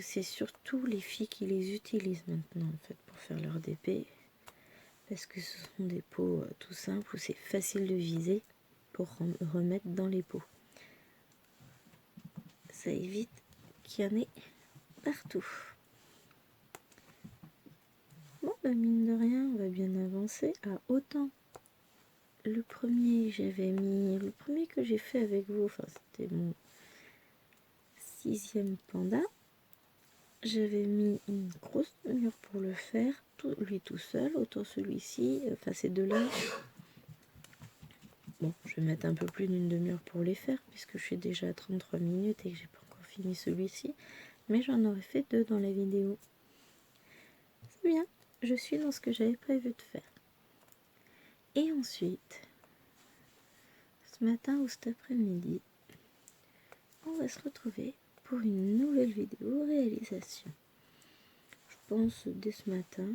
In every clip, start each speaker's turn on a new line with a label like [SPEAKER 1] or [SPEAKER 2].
[SPEAKER 1] c'est surtout les filles qui les utilisent maintenant en fait pour faire leur DP. Parce que ce sont des pots tout simples où c'est facile de viser pour remettre dans les pots. Ça évite qu'il y en ait partout. Bon, bah mine de rien, on va bien avancer. Ah, autant le premier que j'ai fait avec vous, enfin c'était mon 6e panda. J'avais mis une grosse demi-heure pour le faire, lui tout seul. Autant celui-ci, enfin ces deux-là. Bon, je vais mettre un peu plus d'une demi-heure pour les faire, puisque je suis déjà à 33 minutes et que j'ai pas encore fini celui-ci. Mais j'en aurais fait 2 dans la vidéo. C'est bien, je suis dans ce que j'avais prévu de faire. Et ensuite, ce matin ou cet après-midi, on va se retrouver pour une nouvelle vidéo réalisation. Je pense dès ce matin,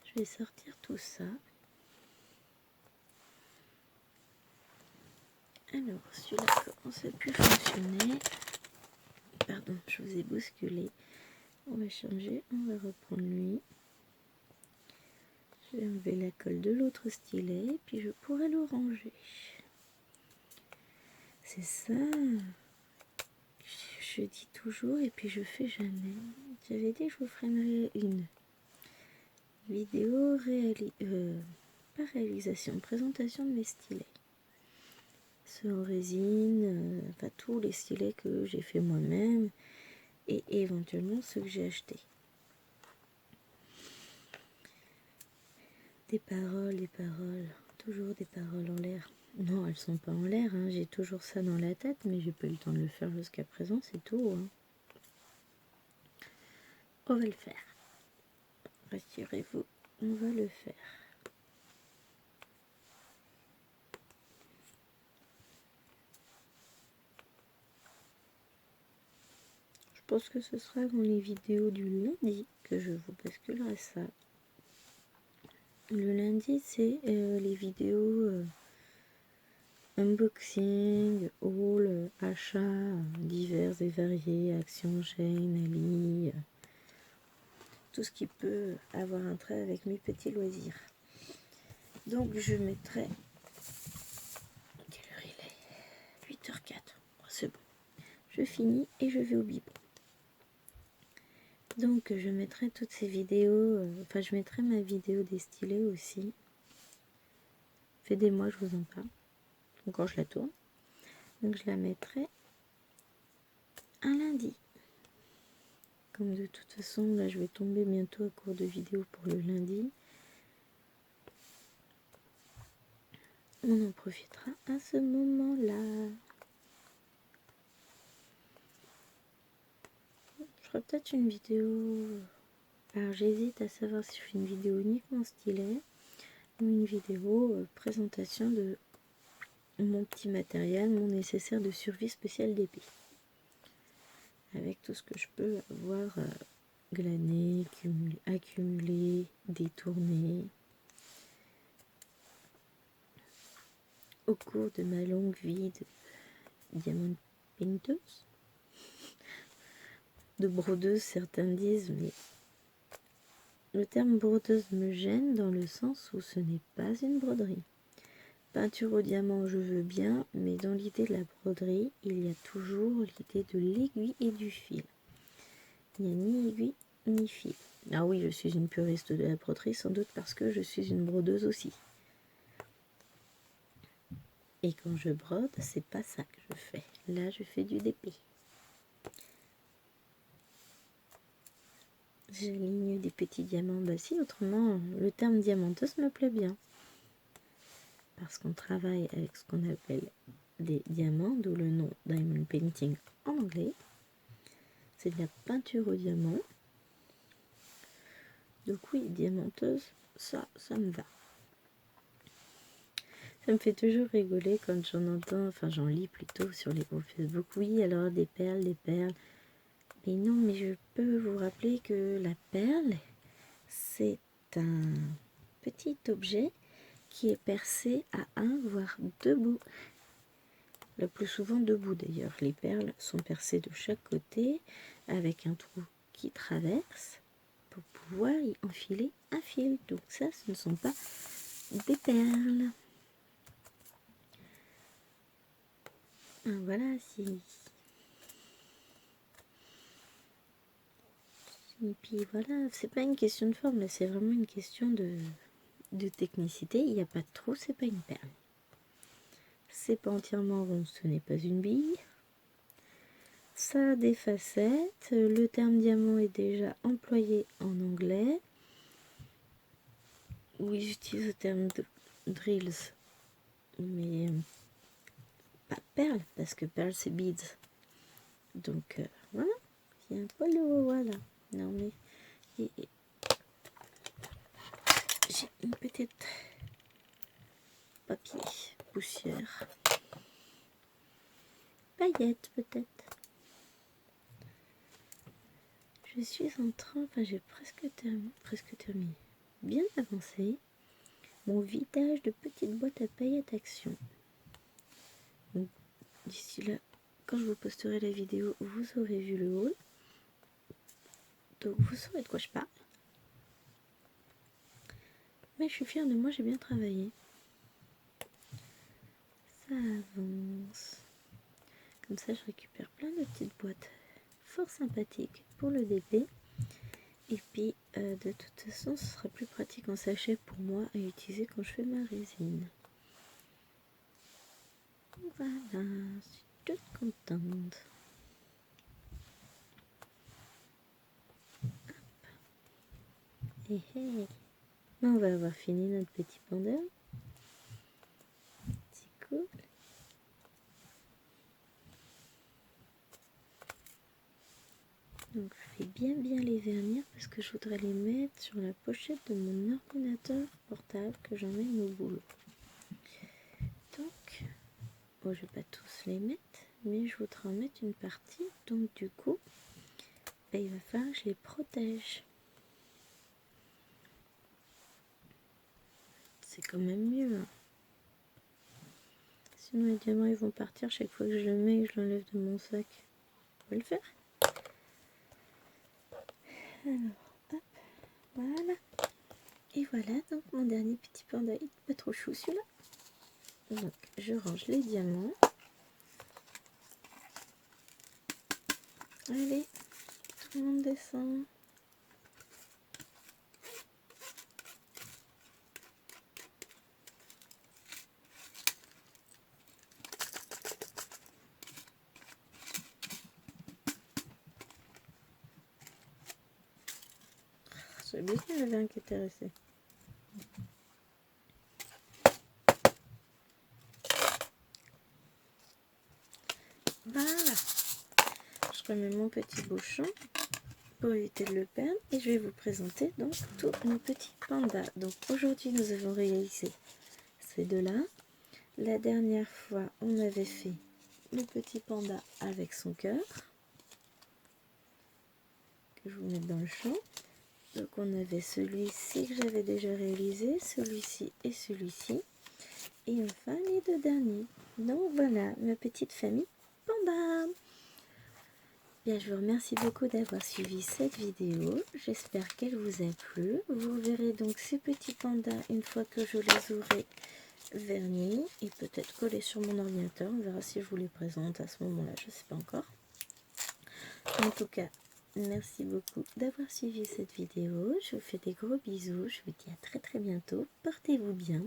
[SPEAKER 1] je vais sortir tout ça. Alors, celui-là commence à plus fonctionner. Pardon, je vous ai bousculé. On va changer, on va reprendre lui. Je vais enlever la colle de l'autre stylet, puis je pourrai le ranger. C'est ça. Je dis toujours et puis je fais jamais. J'avais dit que je vous ferai une vidéo pas réalisation, présentation de mes stylets. Ceux en résine, pas tous les stylets que j'ai fait moi-même et éventuellement ceux que j'ai achetés. Des paroles, toujours des paroles en l'air. Non, elles sont pas en l'air, hein. J'ai toujours ça dans la tête, mais j'ai pas eu le temps de le faire jusqu'à présent, c'est tout. Hein. On va le faire. Rassurez-vous, on va le faire. Je pense que ce sera dans les vidéos du lundi que je vous basculerai ça. Le lundi, c'est les vidéos unboxing, haul, achats divers et variés, Action, Jane, Ali, tout ce qui peut avoir un trait avec mes petits loisirs. Donc je mettrai... Quelle heure il est ? 8h04. C'est bon. Je finis et je vais au biberon. Donc je mettrai toutes ces vidéos, enfin je mettrai ma vidéo des stylés aussi. Fait des mois je vous en parle, donc quand je la tourne. Donc je la mettrai un lundi. Comme de toute façon là je vais tomber bientôt à court de vidéo pour le lundi. On en profitera à ce moment-là. Je ferai peut-être une vidéo. Alors j'hésite à savoir si je fais une vidéo uniquement stylet ou une vidéo présentation de mon petit matériel, mon nécessaire de survie spécial d'épée. Avec tout ce que je peux avoir glané, accumulé, détourné au cours de ma longue vie de diamant painteuse. De brodeuse, certains disent, mais le terme brodeuse me gêne dans le sens où ce n'est pas une broderie. Peinture au diamant, je veux bien, mais dans l'idée de la broderie, il y a toujours l'idée de l'aiguille et du fil. Il n'y a ni aiguille ni fil. Ah oui, je suis une puriste de la broderie, sans doute parce que je suis une brodeuse aussi. Et quand je brode, c'est pas ça que je fais. Là, je fais du DP. J'aligne des petits diamants. Bah si, autrement, le terme diamanteuse me plaît bien. Parce qu'on travaille avec ce qu'on appelle des diamants, d'où le nom diamond painting en anglais. C'est de la peinture au diamant. Donc oui, diamanteuse, ça me va. Ça me fait toujours rigoler quand j'en entends, enfin j'en lis plutôt sur les groupes Facebook. Oui, alors des perles. Mais non, mais je peux vous rappeler que la perle, c'est un petit objet qui est percé à un voire deux bouts. Le plus souvent debout d'ailleurs. Les perles sont percées de chaque côté avec un trou qui traverse pour pouvoir y enfiler un fil. Donc ça, ce ne sont pas des perles. Voilà, et puis voilà, c'est pas une question de forme, là, c'est vraiment une question de technicité. Il n'y a pas de trou, c'est pas une perle. C'est pas entièrement rond, ce n'est pas une bille. Ça a des facettes. Le terme diamant est déjà employé en anglais. Oui, j'utilise le terme drills, mais pas perle, parce que perle c'est beads. Donc voilà, il y a un poil de voilà. Non mais j'ai une petite papier, poussière, paillettes peut-être. Je suis en train, enfin j'ai presque terminé, bien avancé, mon vidage de petite boîte à paillettes Action. Donc d'ici là, quand je vous posterai la vidéo, vous aurez vu le haul. Donc vous saurez de quoi je parle. Mais je suis fière de moi, j'ai bien travaillé. Ça avance. Comme ça, je récupère plein de petites boîtes fort sympathiques pour le DP. Et puis, de toute façon, ce sera plus pratique en sachet pour moi à utiliser quand je fais ma résine. Voilà, je suis toute contente. Hé hé. On va avoir fini notre petit panda. C'est cool. Donc je vais bien les vernir parce que je voudrais les mettre sur la pochette de mon ordinateur portable que j'emmène au boulot. Donc, bon, je vais pas tous les mettre, mais je voudrais en mettre une partie. Donc du coup, ben, il va falloir que je les protège. C'est quand même mieux. Hein. Sinon les diamants ils vont partir chaque fois que je le mets et que je l'enlève de mon sac. On va le faire. Alors, hop, voilà. Et voilà, donc mon dernier petit panda, il est pas trop chou celui-là. Donc, je range les diamants. Allez, tout le monde descend. J'avais bien qu'il y en avait un qui était resté. Voilà. Je remets mon petit bouchon pour éviter de le perdre et je vais vous présenter donc tous nos petits pandas. Donc aujourd'hui nous avons réalisé ces deux-là. La dernière fois on avait fait le petit panda avec son cœur que je vous mets dans le champ. Donc on avait celui-ci que j'avais déjà réalisé, celui-ci et celui-ci. Et enfin les deux derniers. Donc voilà ma petite famille panda. Bien, je vous remercie beaucoup d'avoir suivi cette vidéo. J'espère qu'elle vous a plu. Vous verrez donc ces petits pandas une fois que je les aurai vernis et peut-être collés sur mon ordinateur. On verra si je vous les présente à ce moment-là. Je ne sais pas encore. En tout cas, merci beaucoup d'avoir suivi cette vidéo. Je vous fais des gros bisous. Je vous dis à très bientôt. Portez-vous bien.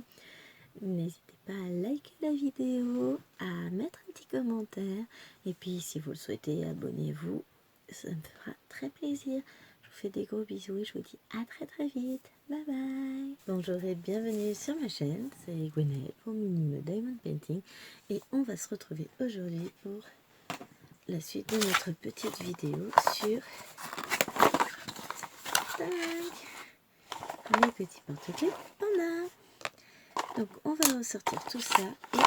[SPEAKER 1] N'hésitez pas à liker la vidéo, à mettre un petit commentaire. Et puis, si vous le souhaitez, abonnez-vous. Ça me fera très plaisir. Je vous fais des gros bisous et je vous dis à très vite. Bye bye. Bonjour et bienvenue sur ma chaîne. C'est Gwenaëlle pour Minime Diamond Painting. Et on va se retrouver aujourd'hui pour la suite de notre petite vidéo sur les petits porte-clés panda. Donc on va ressortir tout ça et on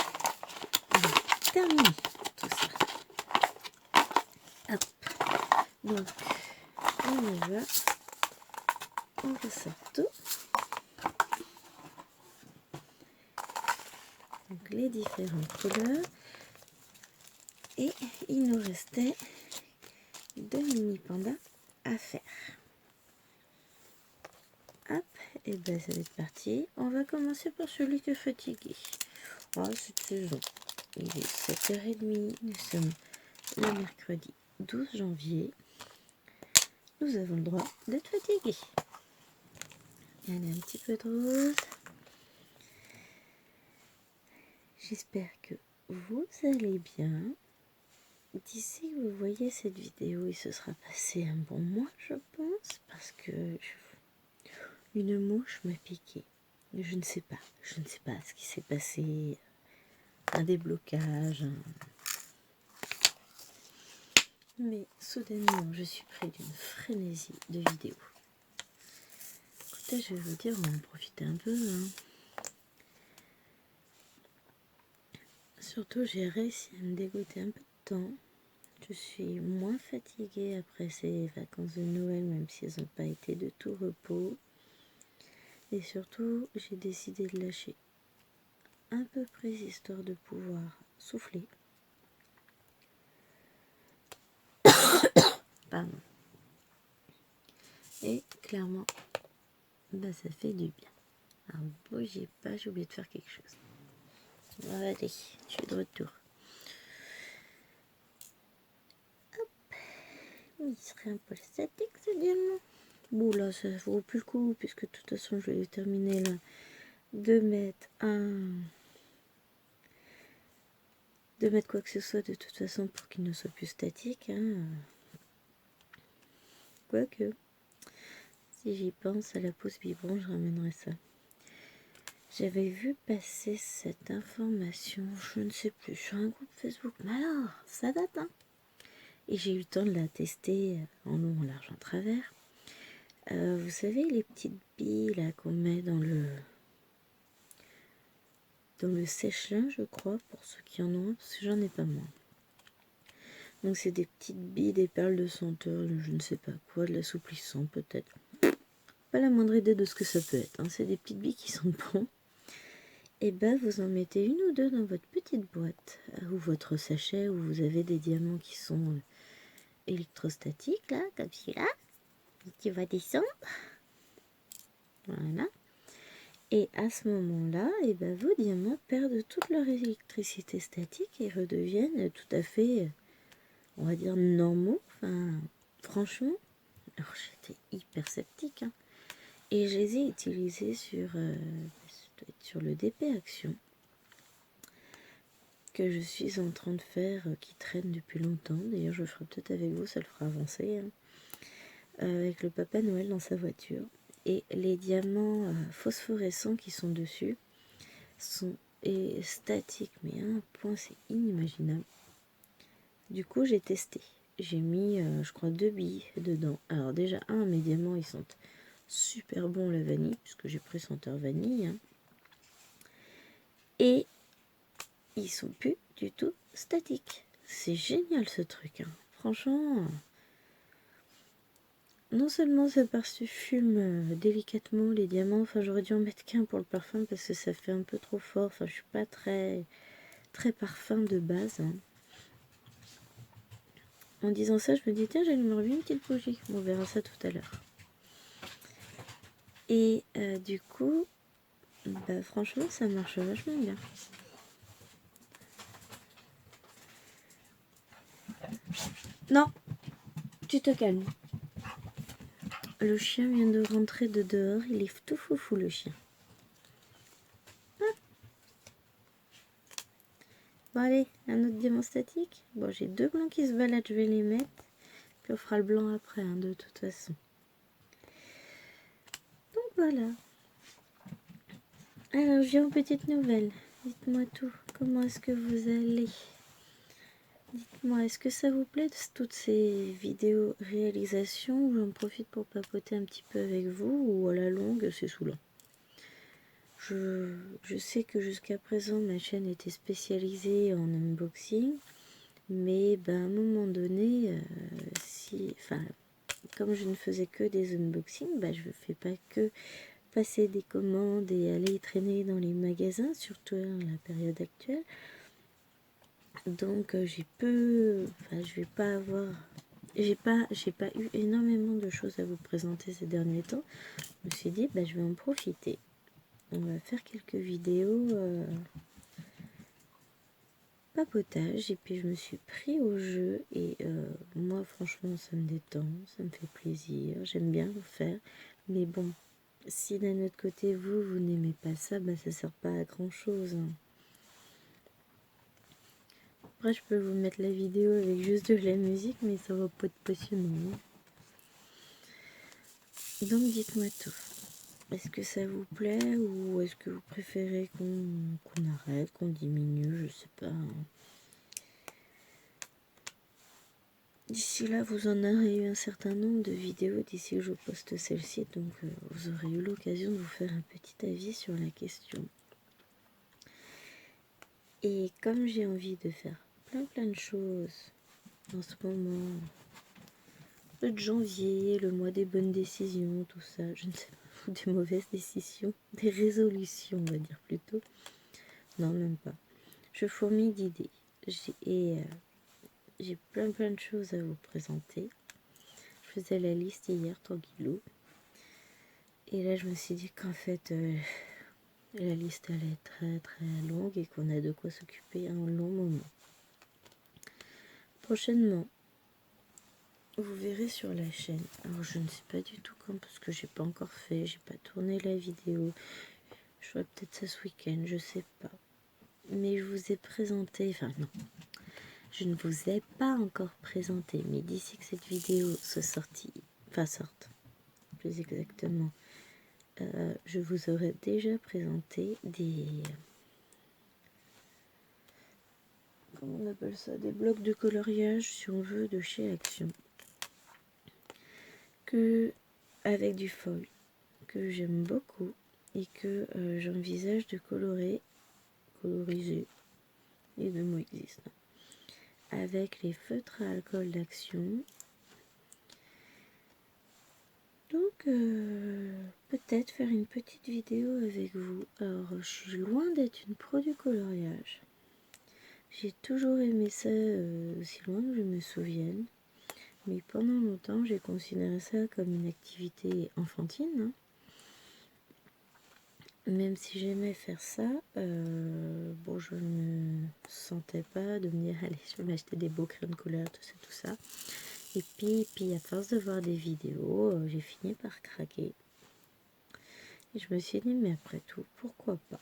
[SPEAKER 1] va terminer tout ça. Hop. Donc on y va. On ressort tout. Donc les différentes couleurs. Et il nous restait 2 mini pandas à faire. Hop, et ben ça va être parti. On va commencer par celui qui est fatigué. Oh, cette saison, il est 7h30. Nous sommes le mercredi 12 janvier. Nous avons le droit d'être fatigués. Il y en a un petit peu de rose. J'espère que vous allez bien. D'ici que vous voyez cette vidéo, il se sera passé un bon mois, je pense, parce que une mouche m'a piqué. Je ne sais pas ce qui s'est passé. Un déblocage. Mais soudainement, je suis pris d'une frénésie de vidéos. Écoutez, je vais vous dire, on va en profiter un peu. Surtout, j'ai réussi à me dégoûter un peu de temps. Je suis moins fatiguée après ces vacances de Noël, même si elles n'ont pas été de tout repos. Et surtout, j'ai décidé de lâcher un peu prise, histoire de pouvoir souffler. Pardon. Et clairement, bah, ça fait du bien. Alors, bougez pas, j'ai oublié de faire quelque chose. Allez, je suis de retour. Hop. Il serait un peu statique ce diamant. Bon là, ça vaut plus le coup, puisque de toute façon, je vais terminer là. De mettre quoi que ce soit de toute façon pour qu'il ne soit plus statique. Quoique, si j'y pense, à la pause biberon, je ramènerai ça. J'avais vu passer cette information, je ne sais plus, sur un groupe Facebook. Mais alors, ça date, hein. Et j'ai eu le temps de la tester en long, en large, en travers. Vous savez, les petites billes là qu'on met dans le sèche-linge, je crois, pour ceux qui en ont un, parce que j'en ai pas moi. Donc c'est des petites billes, des perles de senteur, je ne sais pas quoi, de l'assouplissant peut-être. Pas la moindre idée de ce que ça peut être, hein. C'est des petites billes qui sentent bon. Et ben vous en mettez une ou deux dans votre petite boîte, ou votre sachet, où vous avez des diamants qui sont électrostatiques, là, comme celui-là, qui va descendre. Voilà. Et à ce moment-là, et ben vos diamants perdent toute leur électricité statique et redeviennent tout à fait, on va dire, normaux. Enfin, franchement, alors j'étais hyper sceptique, hein. Et je les ai utilisés sur le DP Action, que je suis en train de faire, qui traîne depuis longtemps. D'ailleurs, je le ferai peut-être avec vous, ça le fera avancer, hein. Avec le Papa Noël dans sa voiture. Et les diamants phosphorescents qui sont dessus sont statiques, mais à un point, c'est inimaginable. Du coup, j'ai testé. J'ai mis, je crois, 2 billes dedans. Alors déjà, mes diamants, ils sentent super bon la vanille, puisque j'ai pris senteur vanille, hein. Et ils sont plus du tout statiques. C'est génial ce truc, hein. Franchement, non seulement ça parfume délicatement les diamants, enfin j'aurais dû en mettre qu'un pour le parfum parce que ça fait un peu trop fort. Enfin, je suis pas très parfum de base, hein. En disant ça, je me dis tiens, j'allume une petite bougie. On verra ça tout à l'heure. Et du coup, bah franchement, ça marche vachement bien. Non, tu te calmes. Le chien vient de rentrer de dehors. Il est tout foufou, le chien. Ah. Bon, allez, un autre diamant statique. Bon, j'ai 2 blancs qui se baladent. Je vais les mettre. Puis on fera le blanc après, hein, de toute façon. Donc voilà. Alors, je viens aux petites nouvelles. Dites-moi tout. Comment est-ce que vous allez? Dites-moi, est-ce que ça vous plaît, toutes ces vidéos réalisations, où j'en profite pour papoter un petit peu avec vous, ou à la longue, c'est saoulant? Je sais que jusqu'à présent, ma chaîne était spécialisée en unboxing, mais à un moment donné, comme je ne faisais que des unboxings, je ne fais pas que passer des commandes et aller traîner dans les magasins, surtout dans la période actuelle. Donc j'ai peu, enfin je vais pas avoir, j'ai pas eu énormément de choses à vous présenter ces derniers temps. Je me suis dit je vais en profiter. On va faire quelques vidéos papotage et puis je me suis pris au jeu et moi franchement ça me détend, ça me fait plaisir, j'aime bien le faire. Mais bon, si d'un autre côté vous n'aimez pas ça, ça sert pas à grand chose. Après, je peux vous mettre la vidéo avec juste de la musique, mais ça va pas être passionnant. Donc, dites-moi tout. Est-ce que ça vous plaît ou est-ce que vous préférez qu'on arrête, qu'on diminue, je sais pas. D'ici là, vous en aurez eu un certain nombre de vidéos d'ici que je poste celle-ci, donc vous aurez eu l'occasion de vous faire un petit avis sur la question. Et comme j'ai envie de faire plein de choses en ce moment, le janvier, le mois des bonnes décisions, tout ça, je ne sais pas, ou des mauvaises décisions, des résolutions on va dire plutôt. Non, même pas. Je fourmille d'idées. J'ai plein de choses à vous présenter. Je faisais la liste hier, tranquillou. Et là, je me suis dit qu'en fait, la liste allait être très longue et qu'on a de quoi s'occuper un long moment. Prochainement, vous verrez sur la chaîne. Alors, je ne sais pas du tout quand parce que j'ai pas encore fait, j'ai pas tourné la vidéo. Je ferai peut-être ça ce week-end, je sais pas. Mais je vous ai présenté, enfin non, je ne vous ai pas encore présenté, mais d'ici que cette vidéo sorte, plus exactement, je vous aurais déjà présenté comment on appelle ça, des blocs de coloriage si on veut de chez Action, avec du foil, que j'aime beaucoup et que j'envisage de coloriser, les deux mots existent, avec les feutres à alcool d'Action. Donc peut-être faire une petite vidéo avec vous. Alors je suis loin d'être une pro du coloriage. J'ai toujours aimé ça aussi loin que je me souvienne. Mais pendant longtemps j'ai considéré ça comme une activité enfantine. Même si j'aimais faire ça, je ne me sentais pas de me dire allez je vais m'acheter des beaux crayons de couleur, tout ça. Et puis à force de voir des vidéos, j'ai fini par craquer. Et je me suis dit, mais après tout, pourquoi pas?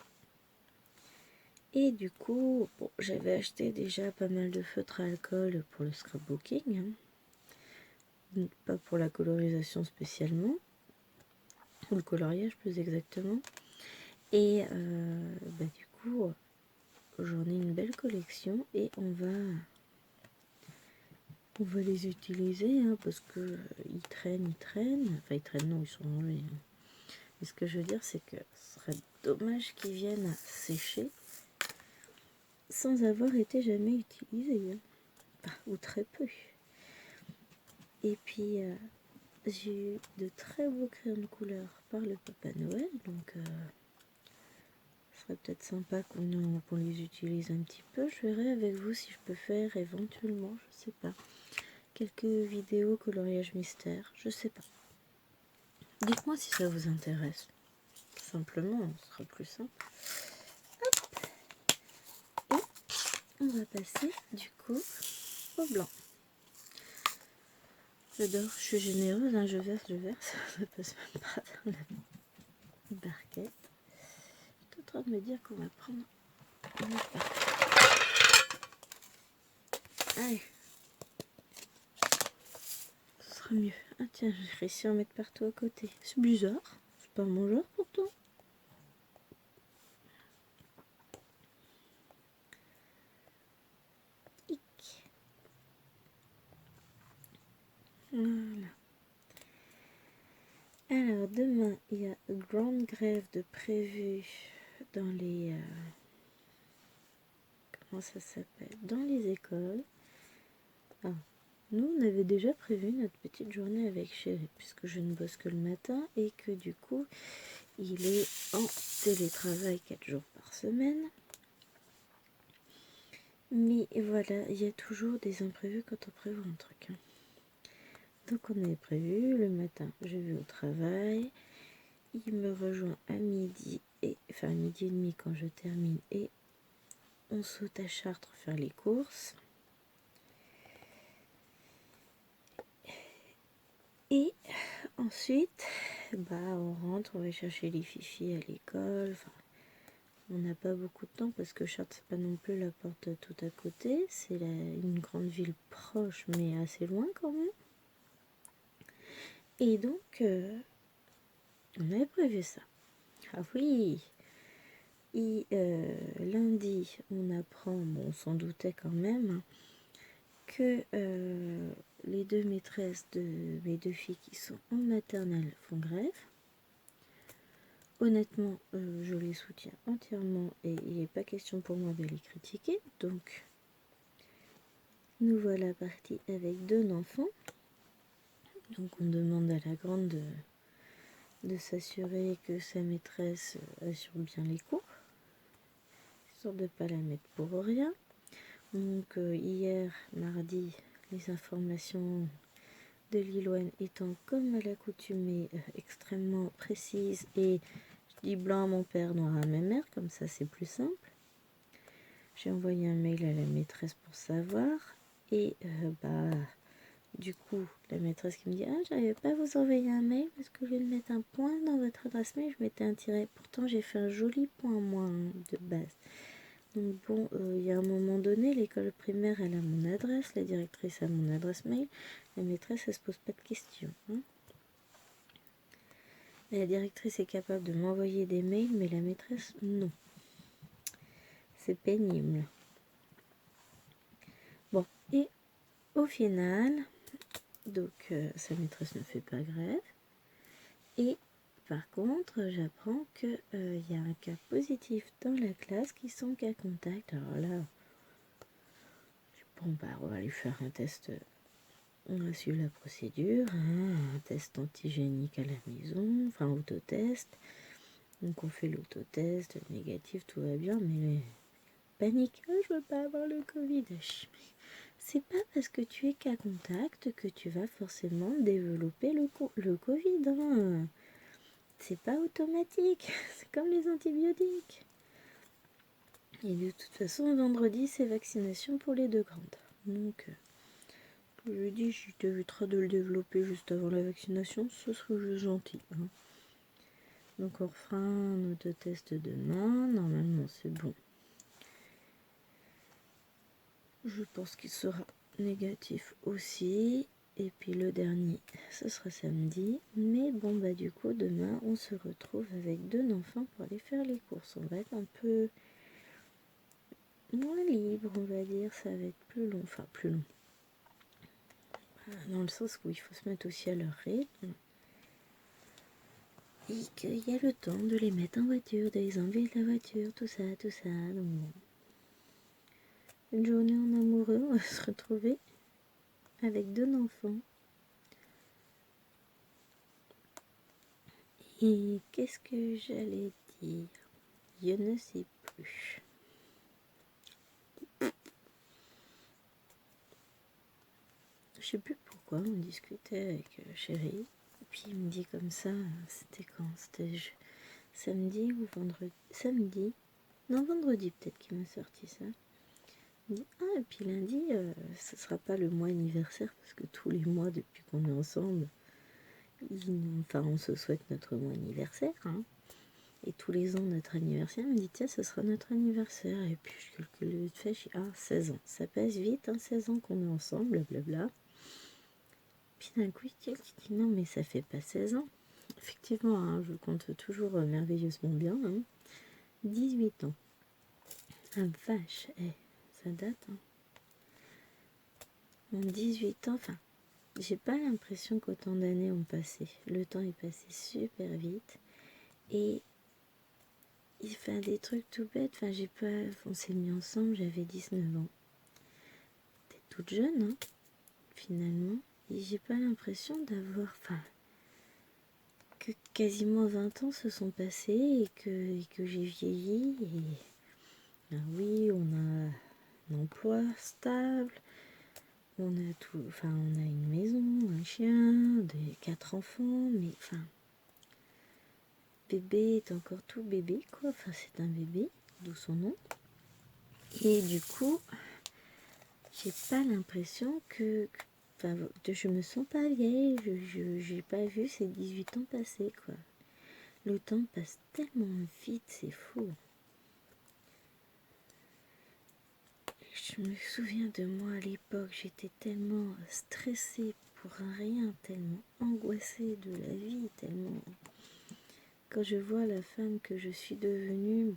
[SPEAKER 1] Et du coup, j'avais acheté déjà pas mal de feutres à alcool pour le scrapbooking. Donc, pas pour la colorisation spécialement. Ou le coloriage plus exactement. Et du coup, j'en ai une belle collection et on va les utiliser parce que ils traînent. Enfin, ils traînent, non, ils sont rangés. Mais ce que je veux dire, c'est que ce serait dommage qu'ils viennent à sécher sans avoir été jamais utilisés, ou très peu. Et puis j'ai eu de très beaux crayons de couleur par le Papa Noël, donc ce serait peut-être sympa qu'on les utilise un petit peu. Je verrai avec vous si je peux faire éventuellement, je sais pas, quelques vidéos coloriage mystère, je sais pas. Dites-moi si ça vous intéresse. Simplement, ce sera plus simple. Hop. Et on va passer du coup au blanc. J'adore, je suis généreuse, je verse, ça passe même pas dans la barquette. Je suis en train de me dire qu'on va prendre une autre barquette. Allez, ce sera mieux. Ah tiens, j'ai réussi à en mettre partout à côté. C'est bizarre, c'est pas mon genre pourtant. Voilà. Alors demain, il y a une grande grève de prévue dans les... comment ça s'appelle? Dans les écoles. Ah, nous, on avait déjà prévu notre petite journée avec Chéri, puisque je ne bosse que le matin et que du coup, il est en télétravail 4 jours par semaine. Mais voilà, il y a toujours des imprévus quand on prévoit un truc. Donc on avait prévu, le matin je vais au travail, il me rejoint à midi, enfin à midi et demi quand je termine, et on saute à Chartres faire les courses. Et ensuite, on rentre, on va chercher les fifis à l'école. Enfin, on n'a pas beaucoup de temps parce que Chartres, c'est pas non plus la porte tout à côté. C'est une grande ville proche, mais assez loin quand même. Et donc, on avait prévu ça. Ah oui. Et lundi, on apprend, bon, on s'en doutait quand même, que les deux maîtresses de mes deux filles qui sont en maternelle font grève. Honnêtement, je les soutiens entièrement et il n'est pas question pour moi de les critiquer. Donc, nous voilà partis avec 2 enfants. Donc, on demande à la grande de s'assurer que sa maîtresse assure bien les cours, histoire de ne pas la mettre pour rien. Donc, hier, mardi, les informations de Liloine étant comme à l'accoutumée extrêmement précises et je dis blanc à mon père, noir à ma mère, comme ça c'est plus simple. J'ai envoyé un mail à la maîtresse pour savoir et du coup la maîtresse qui me dit j'arrivais pas à vous envoyer un mail parce que je vais mettre un point dans votre adresse mail, je mettais un tiret, pourtant j'ai fait un joli point moi de base. Donc bon, il y a un moment donné, l'école primaire elle a mon adresse, la directrice a mon adresse mail, la maîtresse elle se pose pas de questions. La directrice est capable de m'envoyer des mails mais la maîtresse non. C'est pénible. Bon, et au final, donc sa maîtresse ne fait pas grève. Et par contre, j'apprends qu'il y a un cas positif dans la classe qui sont cas contact. Alors là, bon on va lui faire un test. On a suivi la procédure, un test antigénique à la maison, enfin autotest. Donc on fait l'autotest, négatif, tout va bien, mais panique, je veux pas avoir le Covid. C'est pas parce que tu es cas contact que tu vas forcément développer le Covid. C'est pas automatique. C'est comme les antibiotiques. Et de toute façon, vendredi, c'est vaccination pour les 2 grandes. Donc, je lui dis, si tu éviteras de le développer juste avant la vaccination, ce serait juste gentil. Donc, on refera un autotest demain. Normalement, c'est bon. Je pense qu'il sera négatif aussi. Et puis le dernier, ce sera samedi. Mais bon, du coup, demain, on se retrouve avec 2 enfants pour aller faire les courses. On va être un peu moins libre, on va dire. Ça va être plus long. Enfin, plus long. Dans le sens où il faut se mettre aussi à leur rythme. Et qu'il y a le temps de les mettre en voiture, de les enlever de la voiture, tout ça. Donc bon. Une journée en amoureux, on va se retrouver avec 2 enfants. Et qu'est-ce que j'allais dire? Je ne sais plus. Je sais plus pourquoi on discutait avec Chéri. Et puis il me dit comme ça, c'était quand? C'était samedi ou vendredi? Samedi. Non, vendredi peut-être qu'il m'a sorti ça. Il me dit, et puis lundi, ce sera pas le mois anniversaire, parce que tous les mois depuis qu'on est ensemble, on se souhaite notre mois anniversaire, Et tous les ans, notre anniversaire, il me dit, tiens, ce sera notre anniversaire. Et puis, je calcule vite fait, je dis, 16 ans. Ça passe vite, 16 ans qu'on est ensemble, blablabla. Puis d'un coup, il dit, non, mais ça fait pas 16 ans. Effectivement, je compte toujours merveilleusement bien. 18 ans. Ah, vache, ça date. En 18 ans, j'ai pas l'impression qu'autant d'années ont passé. Le temps est passé super vite. Et il fait des trucs tout bêtes. On s'est mis ensemble, j'avais 19 ans. T'es toute jeune, finalement. Et j'ai pas l'impression d'avoir... que quasiment 20 ans se sont passés et que j'ai vieilli. Et oui, on a emploi stable, on a tout, enfin on a une maison, un chien, 4 enfants, mais enfin bébé est encore tout bébé quoi, enfin c'est un bébé, d'où son nom. Et du coup, j'ai pas l'impression enfin, je me sens pas vieille, j'ai pas vu ces 18 ans passer quoi. Le temps passe tellement vite, c'est fou. Je me souviens de moi à l'époque, j'étais tellement stressée pour rien, tellement angoissée de la vie, tellement... Quand je vois la femme que je suis devenue,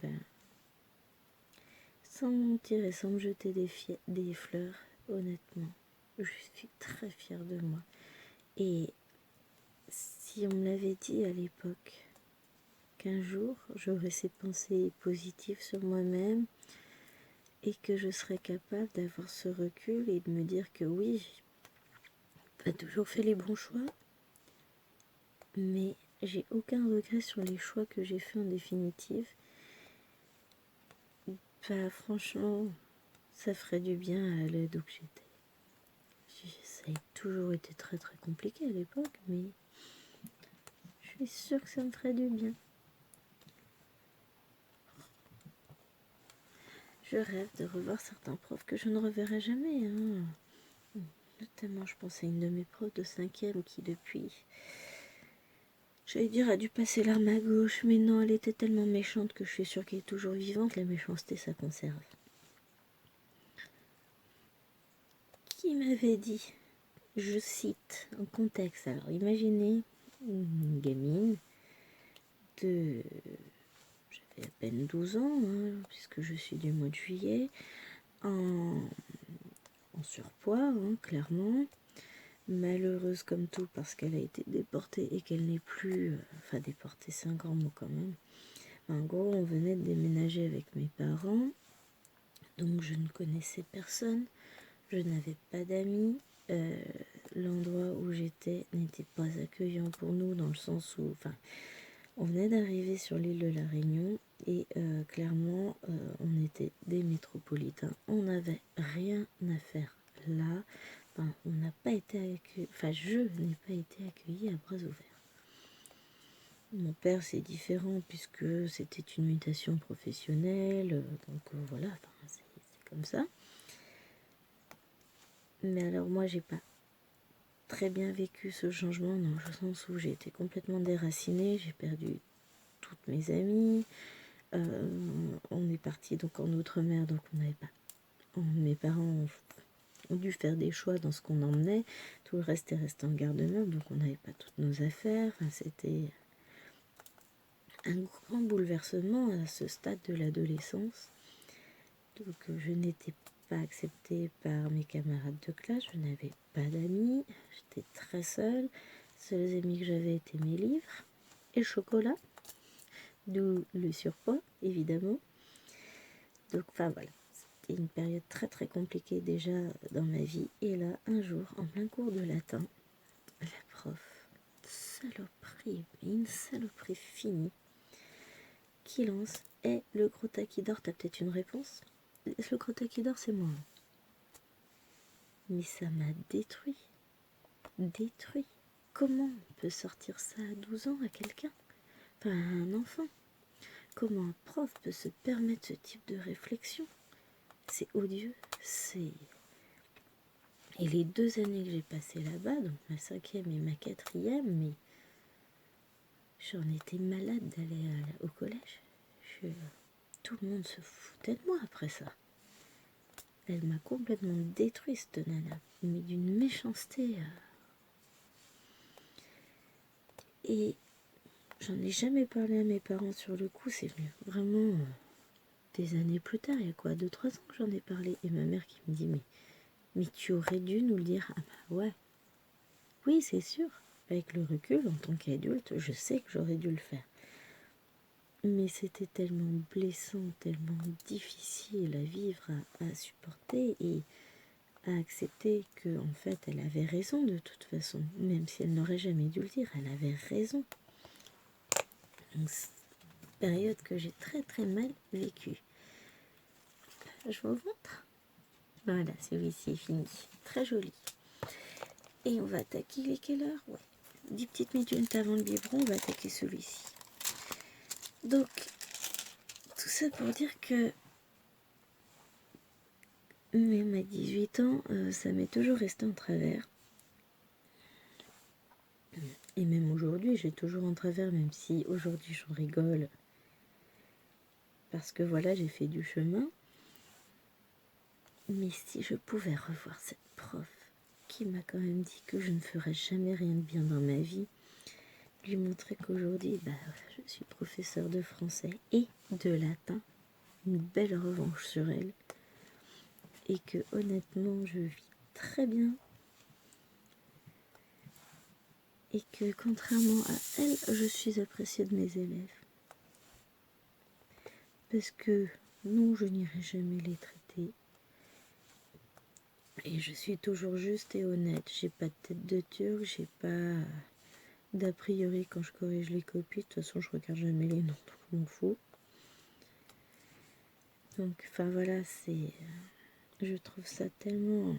[SPEAKER 1] sans mentir et sans me jeter des fleurs, honnêtement, je suis très fière de moi. Et si on me l'avait dit à l'époque qu'un jour j'aurais ces pensées positives sur moi-même et que je serais capable d'avoir ce recul et de me dire que oui, j'ai pas toujours fait les bons choix, mais j'ai aucun regret sur les choix que j'ai faits en définitive. Franchement, ça ferait du bien à l'aide où j'étais. Ça a toujours été très très compliqué à l'époque, mais je suis sûre que ça me ferait du bien. Je rêve de revoir certains profs que je ne reverrai jamais. Notamment, je pense à une de mes profs de 5e qui depuis, j'allais dire, a dû passer l'arme à gauche, mais non, elle était tellement méchante que je suis sûre qu'elle est toujours vivante. La méchanceté, ça conserve. Qui m'avait dit, je cite en contexte, alors imaginez une gamine de... J'avais à peine 12 ans, puisque je suis du mois de juillet, en surpoids, clairement, malheureuse comme tout parce qu'elle a été déportée et qu'elle n'est plus... enfin, déportée, c'est un grand mot quand même. En gros, on venait de déménager avec mes parents, donc je ne connaissais personne, je n'avais pas d'amis, l'endroit où j'étais n'était pas accueillant pour nous dans le sens où... Enfin, on venait d'arriver sur l'île de la Réunion et clairement, on était des métropolitains. On n'avait rien à faire là. Enfin, on n'a pas été accueillis. Enfin, je n'ai pas été accueillie à bras ouverts. Mon père, c'est différent puisque c'était une mutation professionnelle. Donc voilà, enfin, c'est comme ça. Mais alors moi, j'ai pas très bien vécu ce changement dans le sens où j'ai été complètement déracinée. J'ai perdu toutes mes amies. On est parti donc en outre-mer, donc on n'avait pas. Mes parents ont dû faire des choix dans ce qu'on emmenait. Tout le reste est resté en garde-meuble, donc on n'avait pas toutes nos affaires. Enfin, c'était un grand bouleversement à ce stade de l'adolescence. Donc je n'étais pas acceptée par mes camarades de classe, je n'avais pas d'amis, j'étais très seule. Les seuls amis que j'avais étaient mes livres et le chocolat, d'où le surpoids évidemment. Donc enfin voilà, c'était une période très très compliquée déjà dans ma vie. Et là, un jour, en plein cours de latin, la prof, saloperie, mais une saloperie finie, qui lance: Eh, le gros taquis d'or, t'as peut-être une réponse? Le gros taquis d'or, c'est moi. Mais ça m'a détruit. Détruit. Comment on peut sortir ça à 12 ans à quelqu'un? Enfin, à un enfant. Comment un prof peut se permettre ce type de réflexion? C'est odieux. C'est... Et les 2 années que j'ai passées là-bas, donc ma 5e et ma 4e, mais j'en étais malade d'aller au collège. Tout le monde se foutait de moi après ça. Elle m'a complètement détruit, cette nana, mais d'une méchanceté. Et j'en ai jamais parlé à mes parents sur le coup, c'est venu vraiment des années plus tard, il y a quoi, 2-3 ans que j'en ai parlé. Et ma mère qui me dit, mais tu aurais dû nous le dire. Ah bah ouais, oui c'est sûr, avec le recul, en tant qu'adulte, je sais que j'aurais dû le faire. Mais c'était tellement blessant, tellement difficile à vivre, à supporter et à accepter que en fait elle avait raison de toute façon, même si elle n'aurait jamais dû le dire, elle avait raison. Donc c'est une période que j'ai très très mal vécue. Je vous montre. Voilà, celui-ci est fini. Très joli. Et on va attaquer, il est quelle heure? Ouais. 10 petites minutes avant le biberon, on va attaquer celui-ci. Donc, tout ça pour dire que même à 18 ans, ça m'est toujours resté en travers. Et même aujourd'hui, j'ai toujours en travers, même si aujourd'hui j'en rigole. Parce que voilà, j'ai fait du chemin. Mais si je pouvais revoir cette prof qui m'a quand même dit que je ne ferais jamais rien de bien dans ma vie, lui montrer qu'aujourd'hui, je suis professeur de français et de latin, une belle revanche sur elle, et que honnêtement, je vis très bien, et que contrairement à elle, je suis appréciée de mes élèves. Parce que non, je n'irai jamais les traiter. Et je suis toujours juste et honnête. J'ai pas de tête de turc, j'ai pas d'a priori quand je corrige les copies. De toute façon, je regarde jamais les noms, donc je m'en fous. Donc, enfin voilà, je trouve ça tellement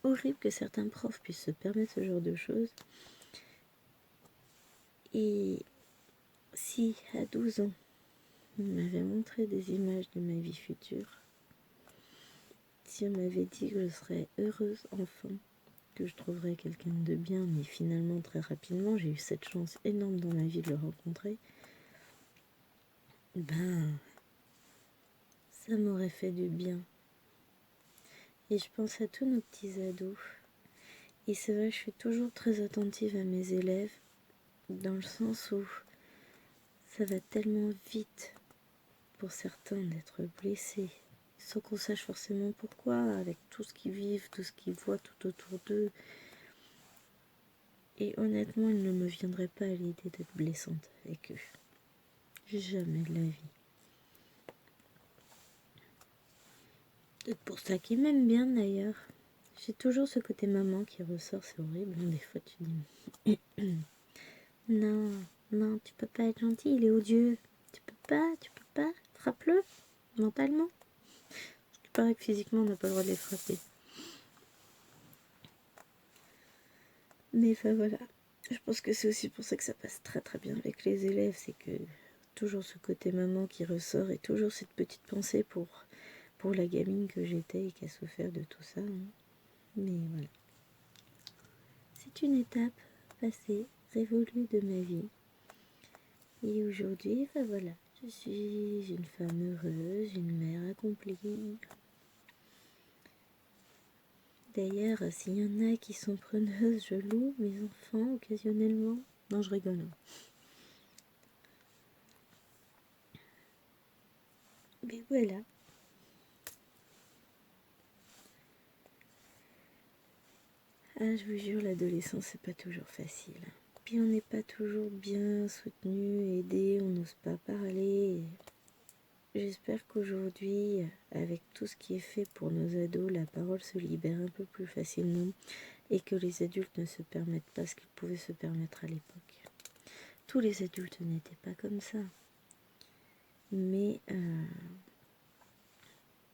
[SPEAKER 1] horrible que certains profs puissent se permettre ce genre de choses. Et si, à 12 ans, on m'avait montré des images de ma vie future, si on m'avait dit que je serais heureuse enfant, que je trouverais quelqu'un de bien, mais finalement très rapidement, j'ai eu cette chance énorme dans ma vie de le rencontrer, ça m'aurait fait du bien. Et je pense à tous nos petits ados. Et c'est vrai, je suis toujours très attentive à mes élèves, dans le sens où ça va tellement vite pour certains d'être blessés, sans qu'on sache forcément pourquoi, avec tout ce qu'ils vivent, tout ce qu'ils voient tout autour d'eux. Et honnêtement, il ne me viendrait pas à l'idée d'être blessante avec eux. Jamais de la vie. Peut-être pour ça qu'ils m'aiment bien d'ailleurs. J'ai toujours ce côté maman qui ressort, c'est horrible. Des fois tu dis non, non, tu peux pas être gentil, il est odieux. Tu peux pas, frappe-le mentalement. Parce qu'il paraît que physiquement on n'a pas le droit de les frapper. Mais enfin voilà, je pense que c'est aussi pour ça que ça passe très très bien avec les élèves, c'est que toujours ce côté maman qui ressort et toujours cette petite pensée pour la gamine que j'étais et qui a souffert de tout ça. Mais voilà. C'est une étape passée, révolue de ma vie. Et aujourd'hui, voilà, je suis une femme heureuse, une mère accomplie. D'ailleurs, s'il y en a qui sont preneuses, je loue mes enfants occasionnellement. Non, je rigole. Mais voilà. Ah, je vous jure, l'adolescence, c'est pas toujours facile. Puis on n'est pas toujours bien soutenu, aidé, on n'ose pas parler. J'espère qu'aujourd'hui, avec tout ce qui est fait pour nos ados, la parole se libère un peu plus facilement et que les adultes ne se permettent pas ce qu'ils pouvaient se permettre à l'époque. Tous les adultes n'étaient pas comme ça. Mais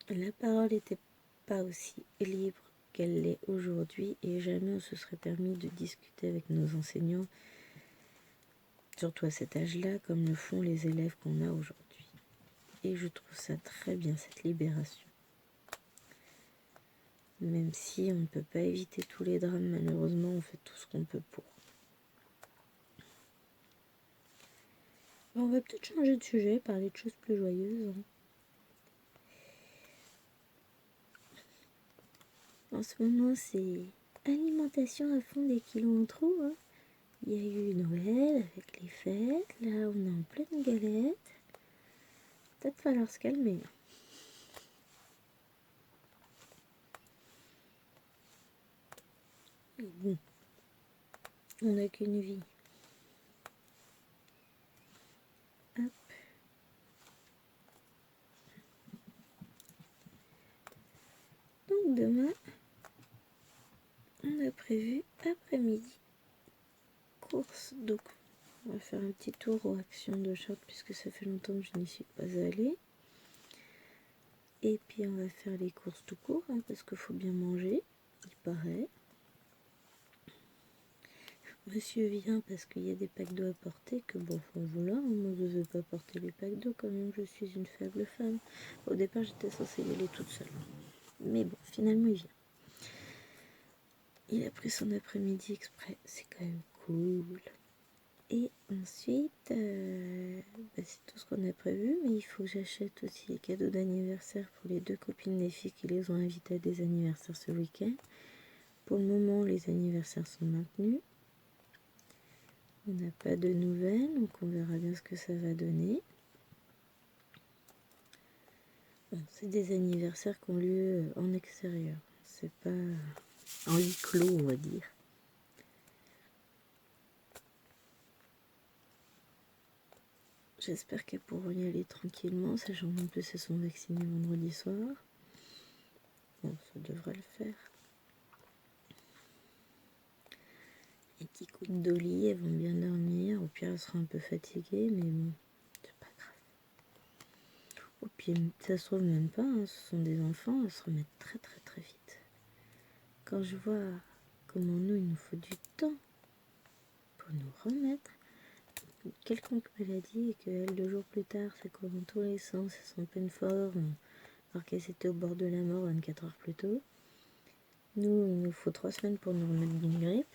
[SPEAKER 1] la parole n'était pas aussi libre qu'elle l'est aujourd'hui et jamais on se serait permis de discuter avec nos enseignants, surtout à cet âge-là, comme le font les élèves qu'on a aujourd'hui. Et je trouve ça très bien, cette libération. Même si on ne peut pas éviter tous les drames, malheureusement, on fait tout ce qu'on peut pour. Bon, on va peut-être changer de sujet, parler de choses plus joyeuses. En ce moment, c'est alimentation à fond des kilos en trop. Il y a eu Noël avec les fêtes. Là, on est en pleine galette. Peut-être falloir se calmer. Bon, on n'a qu'une vie. Hop. Donc demain, on a prévu après-midi course. Donc on va faire un petit tour aux actions de Chartres puisque ça fait longtemps que je n'y suis pas allée. Et puis on va faire les courses tout court, hein, parce qu'il faut bien manger, il paraît. Monsieur vient parce qu'il y a des packs d'eau à porter, que bon, enfin voilà, moi je ne veux pas porter les packs d'eau quand même, je suis une faible femme. Au départ j'étais censée y aller toute seule. Mais bon, finalement il vient. Il a pris son après-midi exprès, c'est quand même cool. Et ensuite, c'est tout ce qu'on a prévu, mais il faut que j'achète aussi les cadeaux d'anniversaire pour les 2 copines des filles qui les ont invitées à des anniversaires ce week-end. Pour le moment, les anniversaires sont maintenus. On n'a pas de nouvelles, donc on verra bien ce que ça va donner. Bon, c'est des anniversaires qui ont lieu en extérieur, c'est pas en huis clos, on va dire. J'espère qu'elles pourront y aller tranquillement, sachant qu'en plus elles sont vaccinées vendredi soir. Bon, ça devrait le faire. Les petits coups de Dolly, elles vont bien dormir. Au pire, elles seront un peu fatiguées, mais bon, c'est pas grave. Au pire, ça se trouve même pas, hein, ce sont des enfants, elles se remettent très très très vite. Quand je vois comment nous, il nous faut du temps pour nous remettre, quelconque maladie, et qu'elles, 2 jours plus tard, ça court dans tous les sens, elles sont en pleine forme, alors qu'elles étaient au bord de la mort 24 heures plus tôt. Nous, il nous faut 3 semaines pour nous remettre d'une grippe,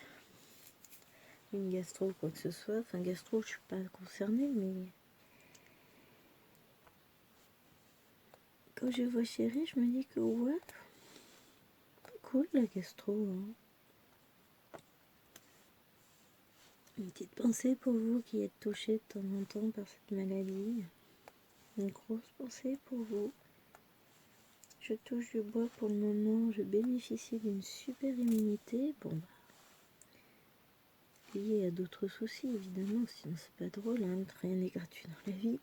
[SPEAKER 1] une gastro, quoi que ce soit. Enfin, gastro, je suis pas concernée, mais quand je vois Chérie, je me dis que ouais, c'est cool la gastro. Hein. Une petite pensée pour vous qui êtes touchés de temps en temps par cette maladie. Une grosse pensée pour vous. Je touche du bois pour le moment, je bénéficie d'une super immunité. Bon, lié à d'autres soucis évidemment, sinon c'est pas drôle, hein, rien n'est gratuit dans la vie.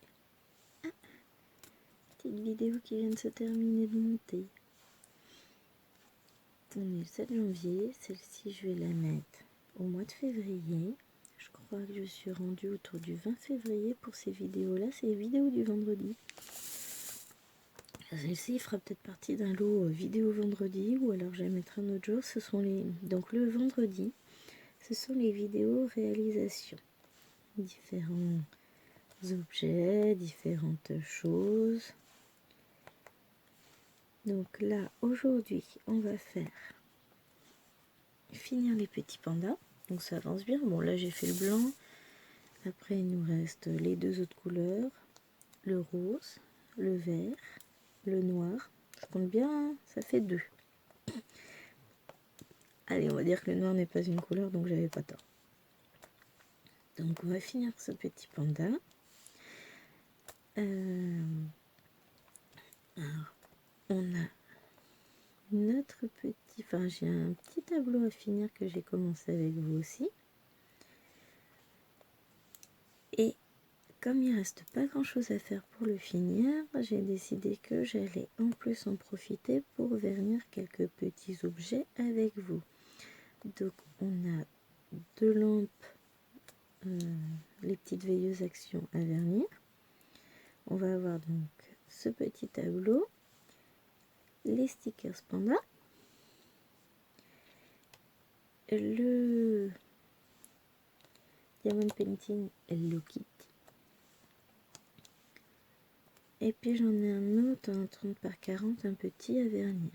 [SPEAKER 1] Petite vidéo qui vient de se terminer de monter. On est le 7 janvier, celle-ci je vais la mettre au mois de février. Je crois que je suis rendue autour du 20 février pour ces vidéos-là, c'est les vidéos du vendredi. Celle-ci fera peut-être partie d'un lot vidéo vendredi, ou alors je la mettrai un autre jour. Ce sont donc le vendredi, ce sont les vidéos réalisations. Différents objets, différentes choses. Donc là, aujourd'hui, on va finir les petits pandas. Donc ça avance bien. Bon, là, j'ai fait le blanc. Après, il nous reste les 2 autres couleurs. Le rose, le vert, le noir. Je compte bien, hein, ça fait 2. Allez, on va dire que le noir n'est pas une couleur, donc j'avais pas tort. Donc, on va finir ce petit panda. Alors, on a notre petit... Enfin, j'ai un petit tableau à finir que j'ai commencé avec vous aussi. Et comme il reste pas grand chose à faire pour le finir, j'ai décidé que j'allais en plus en profiter pour vernir quelques petits objets avec vous. Donc on a 2 lampes, les petites veilleuses action à vernir. On va avoir donc ce petit tableau, les stickers panda, le Diamond Painting Hello Kitty. Et puis j'en ai un autre, un 30 par 40, un petit à vernir.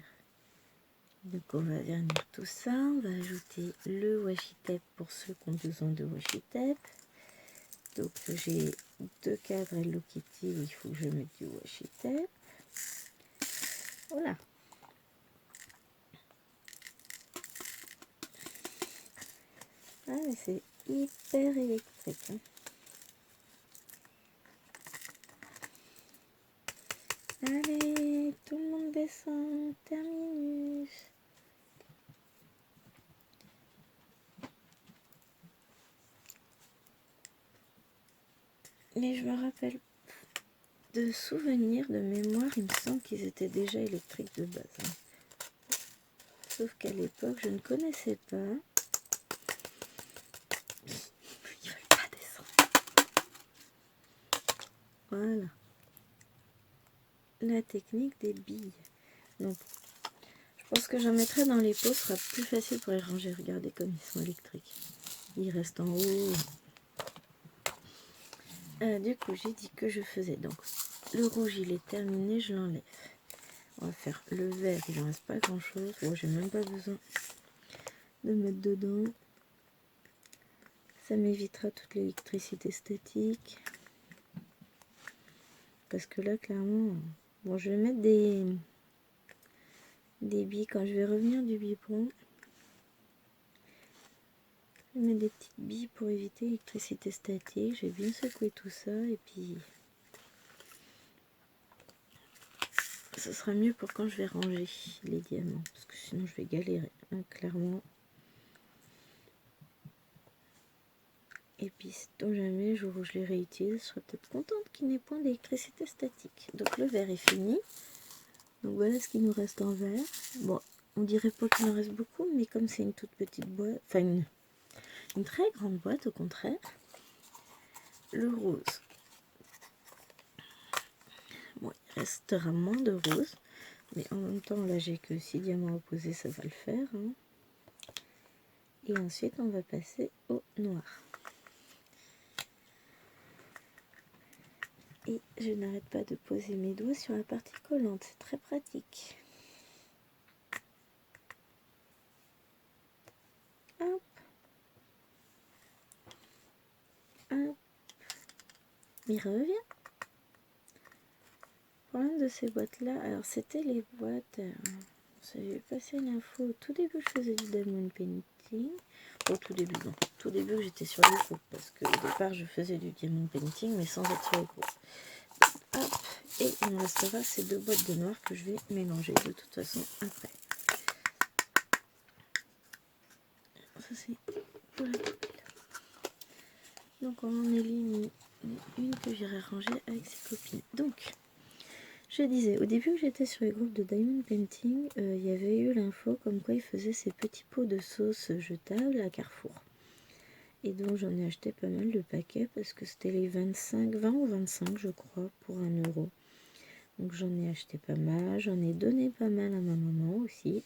[SPEAKER 1] Donc on va vernir tout ça, on va ajouter le washi tape pour ceux qui ont besoin de washi tape. Donc j'ai 2 cadres Hello Kitty où il faut que je mette du washi tape. Voilà. Ah mais c'est hyper électrique. Hein. Allez, tout le monde descend, terminus. Mais je me rappelle de souvenirs, de mémoire, il me semble qu'ils étaient déjà électriques de base. Hein. Sauf qu'à l'époque, je ne connaissais pas. Ils veulent pas descendre. Voilà. la technique des billes. Donc, je pense que j'en mettrai dans les pots, ce sera plus facile pour les ranger. Regardez comme ils sont électriques. Ils restent en haut. Du coup, j'ai dit que je faisais donc le rouge, il est terminé, je l'enlève. On va faire le vert, il n'en reste pas grand chose. Bon, j'ai même pas besoin de mettre dedans. Ça m'évitera toute l'électricité statique. Parce que là, clairement, bon, je vais mettre des billes quand je vais revenir du biberon. Je vais mettre des petites billes pour éviter l'électricité statique. Je vais bien secouer tout ça et puis ce sera mieux pour quand je vais ranger les diamants. Parce que sinon je vais galérer, hein, clairement. Et puis si tant jamais, jour où je les réutilise, je serai peut-être contente qu'il n'y ait point d'électricité statique. Donc le vert est fini. Donc voilà ce qu'il nous reste en vert. Bon, on dirait pas qu'il en reste beaucoup, mais comme c'est une toute petite boîte, enfin une très grande boîte au contraire. Le rose. Bon, il restera moins de rose. Mais en même temps, là j'ai que 6 diamants opposés, ça va le faire. Hein. Et ensuite, on va passer au noir. Et je n'arrête pas de poser mes doigts sur la partie collante, c'est très pratique. Hop. Hop. Il revient. Le problème de ces boîtes-là, alors c'était les boîtes... J'avais passé l'info au tout début, je faisais du diamond painting. Au tout début, non. Tout début, j'étais sur les groupes parce qu'au départ, je faisais du diamond painting, mais sans être sur les groupes. Hop, et il me restera ces deux boîtes de noir que je vais mélanger de toute façon après. Ça, c'est pour la poubelle. Donc, on en élimine une que j'irai ranger avec ses copines. Donc, je disais, au début que j'étais sur les groupes de Diamond Painting, il y avait eu l'info comme quoi ils faisaient ces petits pots de sauce jetables à Carrefour. Et donc j'en ai acheté pas mal de paquets parce que c'était les 20 ou 25 je crois, pour 1 €. Donc j'en ai acheté pas mal, j'en ai donné pas mal à ma maman aussi.